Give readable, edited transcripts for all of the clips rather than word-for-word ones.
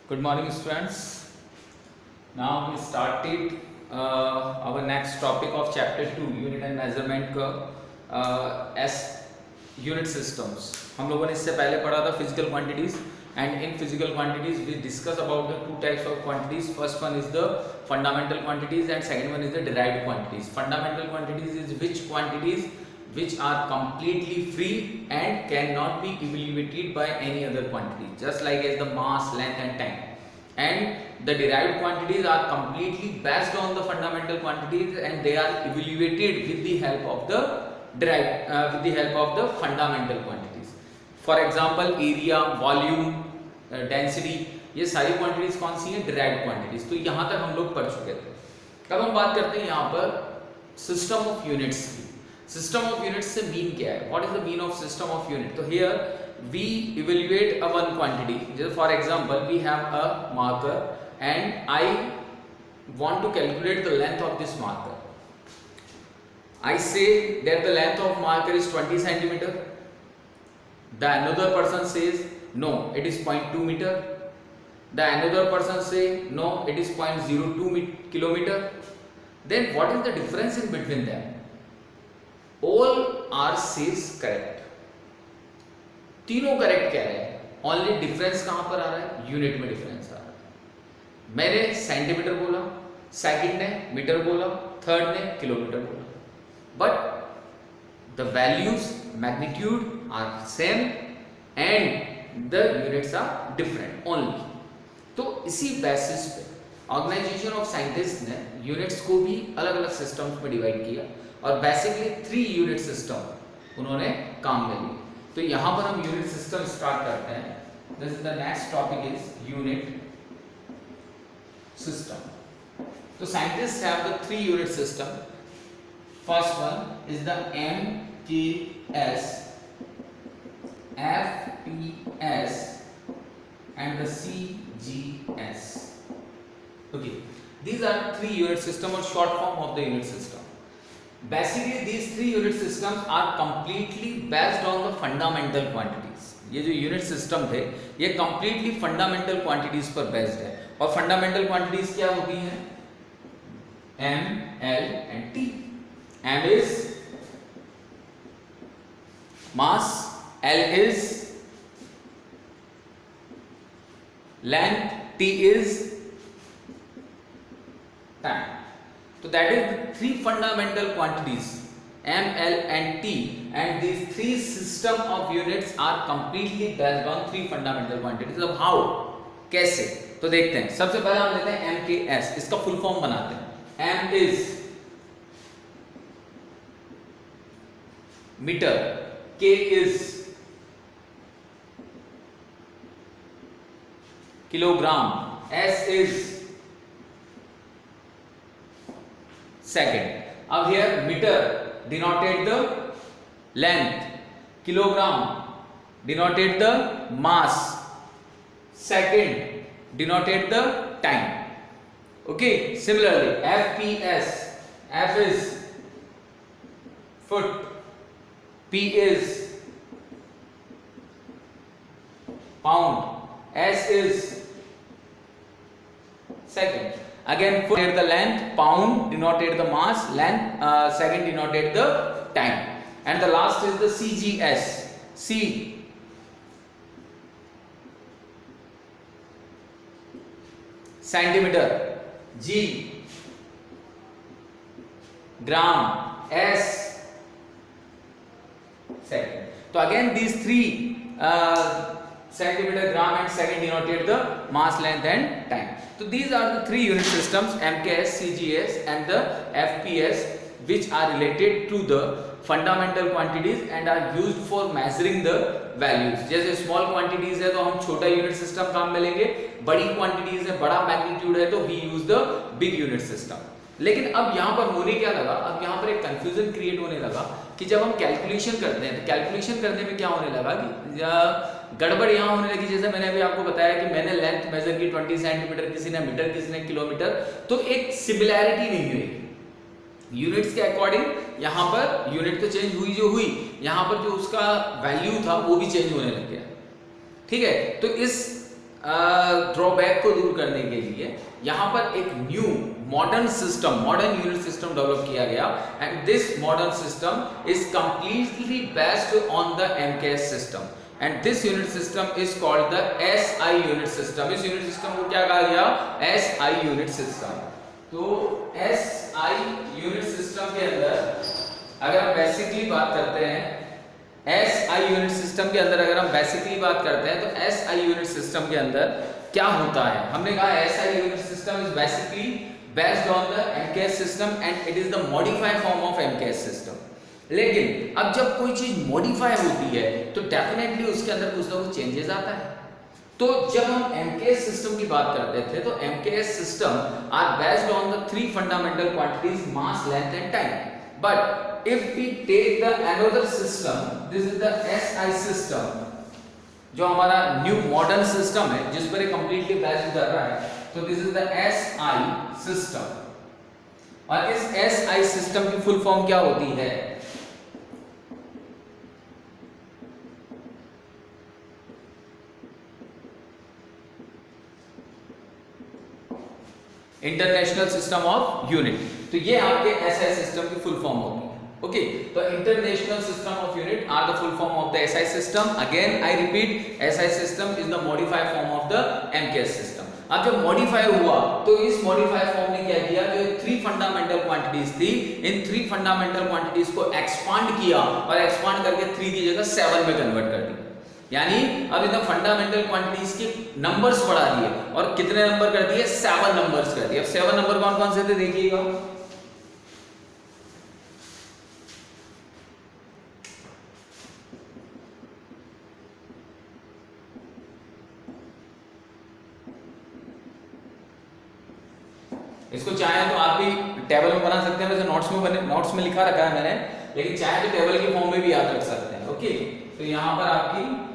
Good morning, students. Now we started our next topic of chapter 2 unit and measurement का as unit systems. हम लोगों ने इससे पहले पढ़ा था physical quantities and in physical quantities we discuss about the two types of quantities. First one is the fundamental quantities and second one is the derived quantities. Fundamental quantities is which quantities which are completely free and cannot be evaluated by any other quantity, just like as the mass, length and time. And the derived quantities are completely based on the fundamental quantities and they are evaluated with the help of the fundamental quantities. For example, area, volume, density, ये सारी quantities कौन सी हैं? Derived quantities. तो यहाँ तक हम लोग पढ़ चुके थे. अब हम बात करते हैं यहाँ पर system of units की. System of units से mean क्या है? What is the mean of system of unit? तो here we evaluate a one quantity. Just for example, we have a marker and I want to calculate the length of this marker. I say that the length of marker is 20 centimeter. The another person says no, it is 0.2 meter. The another person say no, it is 0.02 kilometer. Then what is the difference in between them? All are says correct. तीनों correct कह रहे हैं. Only difference कहां पर आ रहा है? Unit में difference आ रहा है. मैंने सेंटीमीटर बोला, सेकंड ने मीटर बोला, थर्ड ने किलोमीटर बोला, but the values magnitude are same and the units are different only. तो इसी बेसिस पे ऑर्गेनाइजेशन ऑफ साइंटिस्ट ने यूनिट्स को भी अलग अलग सिस्टम्स में डिवाइड किया और बेसिकली 3 यूनिट सिस्टम उन्होंने काम में लिए. तो यहां पर हम यूनिट सिस्टम स्टार्ट करते हैं. This is the next topic is unit system. तो scientist have the 3 unit system. First one is the MKS, FPS and the CGS. Okay, these are 3 unit system or short form of the unit system. Basically these 3 unit systems are completely based on the fundamental quantities. ये जो unit system थे ये completely fundamental quantities पर based है. और fundamental quantities क्या होती हैं? M, L and T. M is mass, L is length, T is time. So that is the 3 fundamental quantities M, L and T, and these 3 system of units are completely based on 3 fundamental quantities. अब how? कैसे? तो देखते हैं. सबसे पहले हम लेते हैं MKS. इसका फुल फॉर्म बनाते हैं. M is metre, K is kilogram, S is second. अब here meter denoted the length, kilogram denoted the mass, second denoted the time. Okay, similarly FPS, F is foot, P is pound, S is second. Again foot denoted the length, pound denoted the mass, length second denoted the time, and the last is the CGS. C centimeter, G gram, S second. So again these 3 centimeter, gram and second denoted the mass, length and time. So these are the 3 unit systems MKS, CGS and the FPS which are related to the fundamental quantities and are used for measuring the values. जैसे small quantities है तो हम छोटा unit system काम में लेंगे, बड़ी quantities है, बड़ा magnitude है तो we use the big unit system. लेकिन अब यहाँ पर होने क्या लगा? अब यहाँ पर एक confusion create होने लगा कि जब हम कैलकुलेशन करते हैं तो कैलकुलेशन करने में क्या होने लगा कि गड़बड़ यहाँ होने लगी. जैसे मैंने अभी आपको बताया कि मैंने लेंथ मेजर की 20 सेंटीमीटर, किसी ने मीटर, किसी ने किलोमीटर, तो एक सिमिलैरिटी नहीं हुई यूनिट्स के अकॉर्डिंग. यहाँ पर यूनिट तो चेंज हुई जो हुई, यहाँ पर जो उसका वैल्यू था वो भी चेंज होने लग गया. ठीक है, तो इस ड्रॉबैक को दूर करने के लिए यहाँ पर एक new modern system, modern unit system develop किया गया, and this modern system is completely based on the MKS system, and this unit system is called the SI unit system. इस यूनिट सिस्टम को क्या कहा गया? SI unit system. तो SI unit system के अंदर अगर हम बेसिकली बात करते हैं, SI यूनिट सिस्टम के अंदर अगर हम बेसिकली बात करते हैं तो SI यूनिट सिस्टम के अंदर क्या होता है? हमने कहा SI unit system is basically based on the MKS system and it is the modified form of MKS system. लेकिन अब जब कोई चीज मॉडिफाई होती है तो डेफिनेटली उसके अंदर कुछ ना कुछ चेंजेस आता है। तो जब हम MKS सिस्टम की बात करते थे तो MKS system are based on the 3 fundamental quantities mass, length and time. But if we take the another system, this is the SI system, जो हमारा न्यू मॉडर्न सिस्टम है जिस पर ये कंप्लीटली बेस्ड कर रहा है, तो this is the SI system. और इस SI सिस्टम की फुल फॉर्म क्या होती है? International system of unit. तो ये आपके SI सिस्टम की फुल फॉर्म होती है। ओके, तो international system of unit are the full form of the SI system. Again I repeat, SI system is the modified form of the MKS system. अब जब modify हुआ तो इस modified form ने क्या किया? जो 3 फंडामेंटल क्वांटिटीज थी, इन 3 फंडामेंटल क्वांटिटीज को एक्सपांड किया और एक्सपांड करके 3 की जगह 7 में कन्वर्ट कर दिया। यानी अब इन फंडामेंटल क्वांटिटीज के नंबर्स बढ़ा दिए और कितने नंबर कर दिए? 7 नंबर्स कर दिए। अब 7 नंबर कौन कौन से थे देखिएगा। इसको चाहे तो आप भी टेबल में बना सकते हैं, वैसे नोट्स में लिखा रखा है मैंने, लेकिन चाहे तो टेबल के फॉर्म में भी याद रख सकते हैं। ओके, तो यहां पर आपकी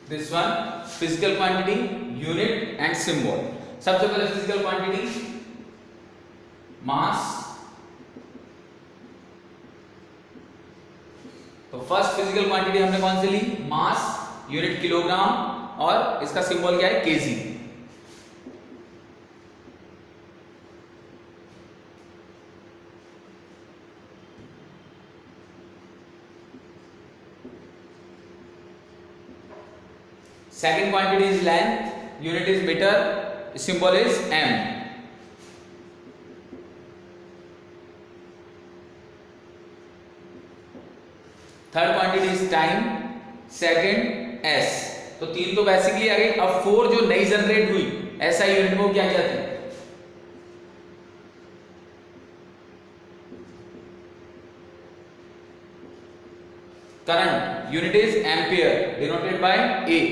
this one physical quantity, unit and symbol. सबसे पहले फिजिकल क्वांटिटी, मास। तो फर्स्ट फिजिकल क्वांटिटी हमने कौन सी ली? मास, यूनिट किलोग्राम, और इसका सिंबल क्या है? KG. Second quantity is length, unit is meter, symbol is m. Third quantity is time, second s. तो 3 तो बेसिकली आ गई। अब 4 जो नई जनरेट हुई SI यूनिट में, वो क्या क्या थी? Current, unit is ampere, denoted by A.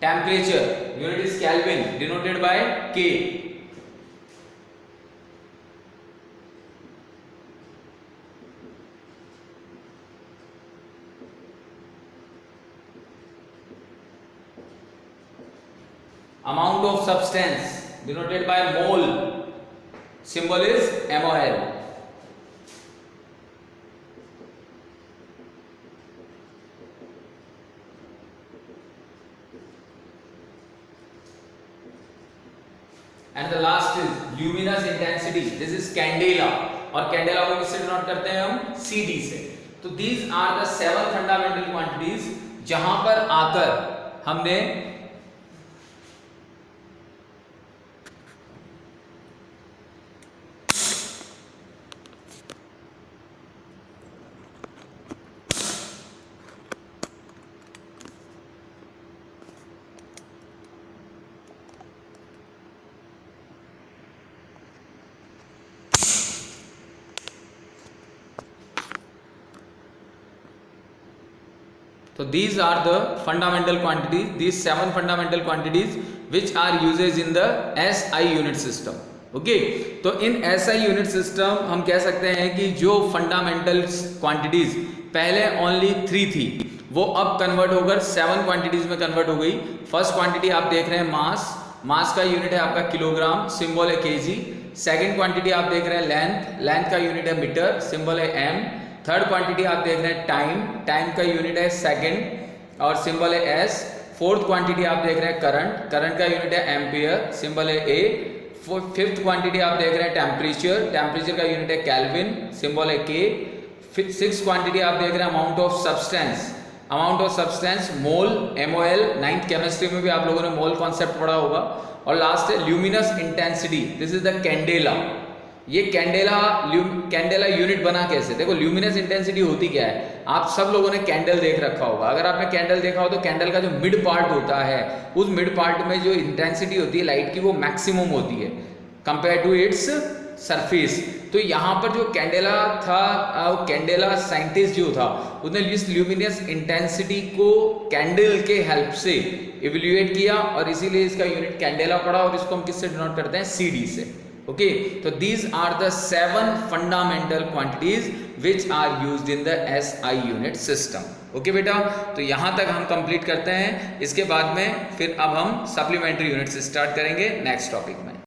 Temperature, unit is Kelvin, denoted by K. Amount of substance, denoted by mole, symbol is MOL. And the last is luminous intensity, this is candela, और candela को किससे denote करते हैं हम? CD से। तो these are the 7 fundamental quantities जहां पर आकर हमने So these are the fundamental quantities, these 7 fundamental quantities which are uses in the SI unit system. Okay, तो इन SI यूनिट सिस्टम हम कह सकते हैं कि जो फंडामेंटल क्वांटिटीज पहले ओनली 3 थी, वो अब कन्वर्ट होकर 7 क्वांटिटीज में कन्वर्ट हो गई। फर्स्ट क्वांटिटी आप देख रहे हैं मास, मास का यूनिट है आपका किलोग्राम, सिंबल है केजी। सेकंड क्वांटिटी आप देख रहे हैं लेंथ, लेंथ का यूनिट है मीटर, सिंबल है एम। थर्ड क्वांटिटी आप देख रहे हैं टाइम, टाइम का यूनिट है सेकंड और सिंबल है एस। फोर्थ क्वांटिटी आप देख रहे हैं करंट, करंट का यूनिट है एम्पियर, सिंबल है ए। फिफ्थ क्वांटिटी आप देख रहे हैं टेम्परेचर, टेम्परेचर का यूनिट है केल्विन, सिंबल है के। सिक्स क्वांटिटी आप देख रहे हैं amount of substance, amount of substance mole, MOL। 9th chemistry में भी आप लोगों ने मोल कॉन्सेप्ट पढ़ा होगा। और लास्ट है luminous intensity, this is the candela. ये कैंडेला, कैंडेला यूनिट बना कैसे, देखो ल्यूमिनस इंटेंसिटी होती क्या है, आप सब लोगों ने कैंडल देख रखा होगा। अगर आपने कैंडल देखा हो तो कैंडल का जो मिड पार्ट होता है, उस मिड पार्ट में जो इंटेंसिटी होती है लाइट की वो मैक्सिमम होती है कंपेयर टू इट्स सरफेस। तो यहाँ पर जो कैंडेला था, कैंडेला साइंटिस्ट जो था उसने इस ल्यूमिनस इंटेंसिटी को कैंडल के हेल्प से इवेल्युएट किया और इसीलिए इसका यूनिट कैंडेला पड़ा और इसको हम किससे डिनोट करते हैं, CD से। ओके, तो these are the 7 fundamental quantities which are used in the SI unit system. Okay बेटा, तो यहां तक हम कंप्लीट करते हैं। इसके बाद में फिर अब हम सप्लीमेंट्री यूनिट से स्टार्ट करेंगे नेक्स्ट टॉपिक में।